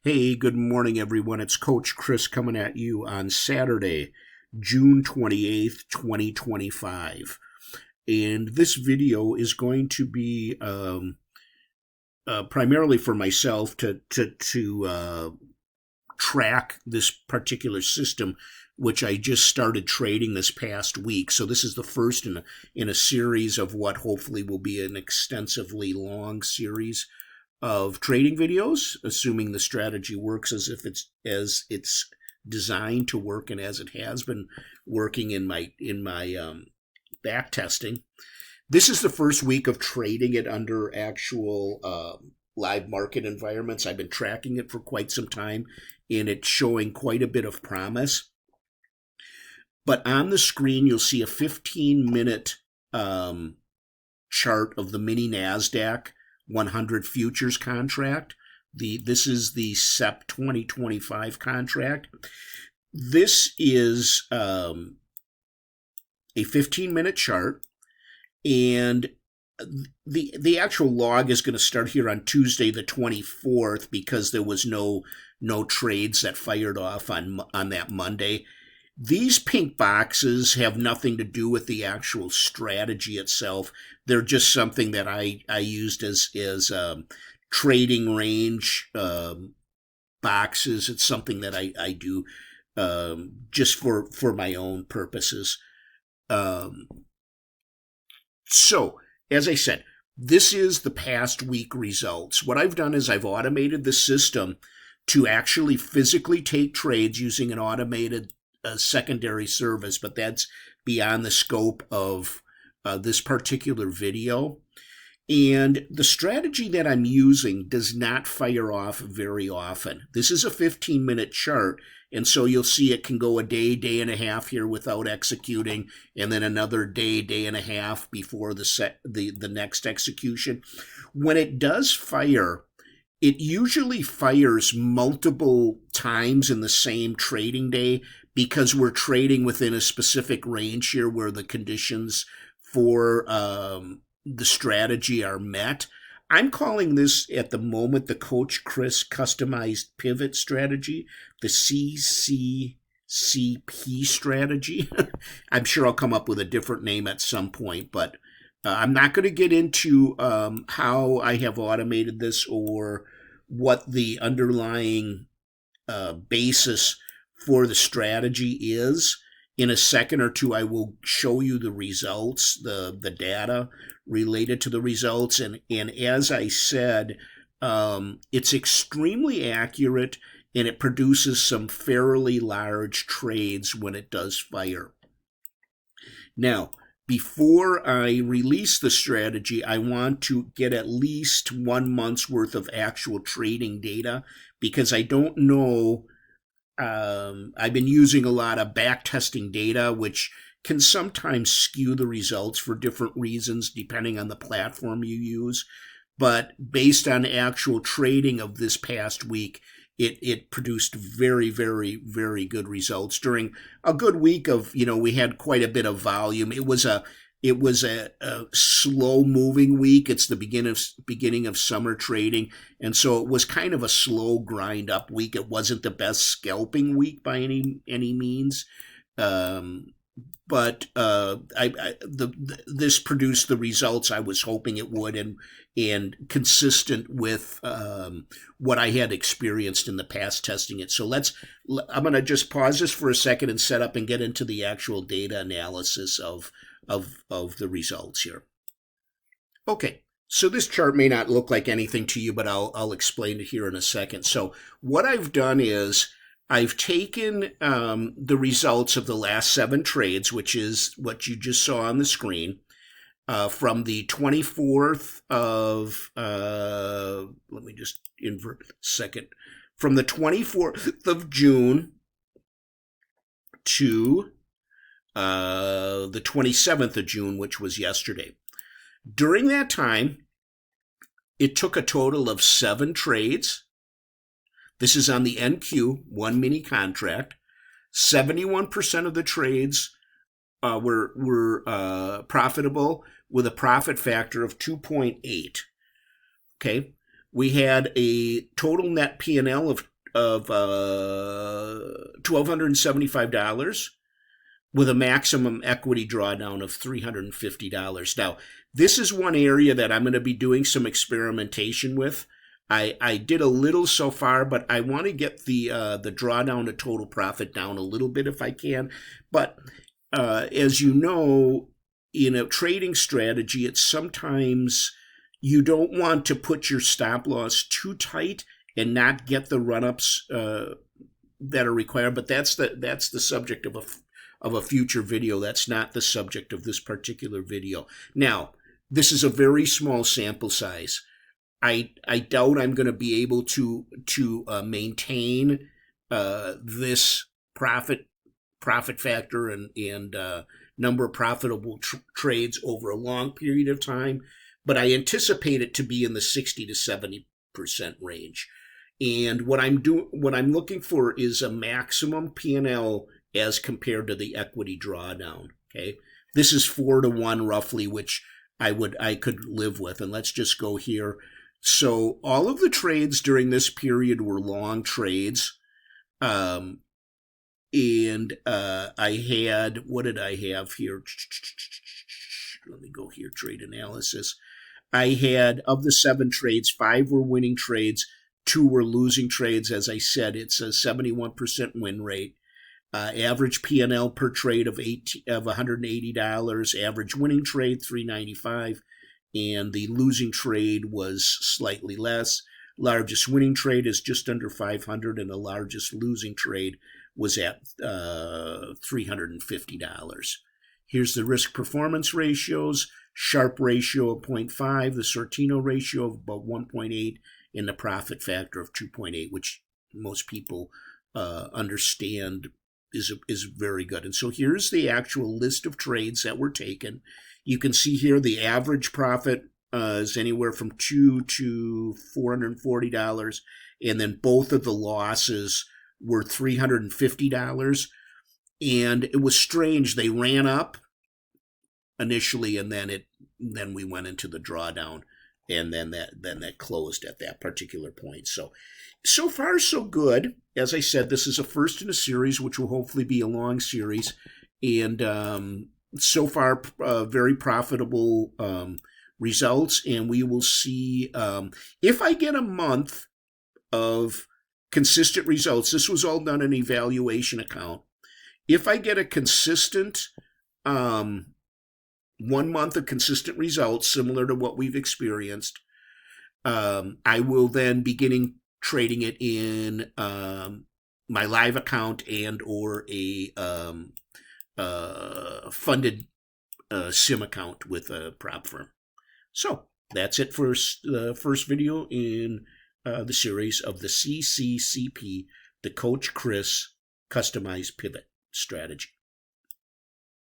Hey, good morning, everyone. It's Coach Chris coming at you on Saturday, June 28th, 2025. And this video is going to be primarily for myself to track this particular system, which I just started trading this past week. So this is the first in a series of what hopefully will be an extensively long series of trading videos, assuming the strategy works as it's designed to work and as it has been working in my back testing. This is the first week of trading it under actual live market environments. I've been tracking it for quite some time, and it's showing quite a bit of promise. But on the screen, you'll see a 15-minute chart of the mini NASDAQ 100 futures contract. This is the SEP 2025 contract. This is a 15-minute chart, and the actual log is going to start here on Tuesday the 24th because there was no trades that fired off on that Monday. These pink boxes have nothing to do with the actual strategy itself. They're just something that I used as trading range boxes. It's something that I do just for my own purposes. So, as I said, this is the past week results. What I've done is I've automated the system to actually physically take trades using an automated secondary service, but that's beyond the scope of this particular video. And the strategy that I'm using does not fire off very often. This is a 15-minute chart, and so you'll see it can go a day and a half here without executing, and then another day and a half before the next execution. When it does fire, it usually fires multiple times in the same trading day because we're trading within a specific range here where the conditions for the strategy are met. I'm calling this at the moment the Coach Chris Customized Pivot Strategy, the CCCP strategy. I'm sure I'll come up with a different name at some point, but I'm not going to get into how I have automated this or what the underlying basis for the strategy is. In a second or two, I will show you the results, the data related to the results. And as I said, it's extremely accurate, and it produces some fairly large trades when it does fire. Now, before I release the strategy, I want to get at least 1 month's worth of actual trading data because I don't know. I've been using a lot of back testing data, which can sometimes skew the results for different reasons depending on the platform you use. But based on actual trading of this past week, it produced very, very, very good results during a good week of, we had quite a bit of volume. It was a slow moving week. It's the beginning of summer trading. And so it was kind of a slow grind up week. It wasn't the best scalping week by any means. But this produced the results I was hoping it would, and consistent with what I had experienced in the past testing it. So I'm going to just pause this for a second and set up and get into the actual data analysis of the results here. Okay, so this chart may not look like anything to you, but I'll explain it here in a second. So what I've done is I've taken the results of the last 7 trades, which is what you just saw on the screen, from the 24th of, let me just invert a second, from the 24th of June to the 27th of June, which was yesterday. During that time, it took a total of 7 trades. This is on the NQ, 1 mini contract. 71% of the trades were profitable with a profit factor of 2.8. Okay, we had a total net P&L of of $1,275 with a maximum equity drawdown of $350. Now, this is one area that I'm going to be doing some experimentation with. I did a little so far, but I want to get the drawdown to total profit down a little bit if I can. But as you know, in a trading strategy, it's sometimes you don't want to put your stop loss too tight and not get the run-ups that are required. But that's the subject of a future video. That's not the subject of this particular video. Now, this is a very small sample size. I doubt I'm going to be able to maintain this profit factor and number of profitable trades over a long period of time, but I anticipate it to be in the 60 to 70% range. And what I'm looking for is a maximum P&L as compared to the equity drawdown. Okay, this is 4-to-1 roughly, which I could live with. And let's just go here. So all of the trades during this period were long trades. I had, what did I have here? Let me go here, trade analysis. I had, of the 7 trades, 5 were winning trades, 2 were losing trades. As I said, it's a 71% win rate. Average P&L per trade of $180. Average winning trade, $395. And the losing trade was slightly less. Largest winning trade is just under 500, and the largest losing trade was at $350. Here's the risk performance ratios. Sharp ratio of 0.5, the Sortino ratio of about 1.8, and the profit factor of 2.8, which most people understand is very good. And so here's the actual list of trades that were taken. You can see here the average profit is anywhere from $2 to $440, and then both of the losses were $350. And it was strange. They ran up initially, and then we went into the drawdown, and then that closed at that particular point. So far so good. As I said, this is a first in a series, which will hopefully be a long series, and so far very profitable results. And we will see if I get a month of consistent results. This was all done in an evaluation account. If I get a consistent 1 month of consistent results similar to what we've experienced, I will then begin trading it in my live account and or a funded sim account with a prop firm. So that's it for the first video in the series of the CCCP, the Coach Chris Customized Pivot Strategy.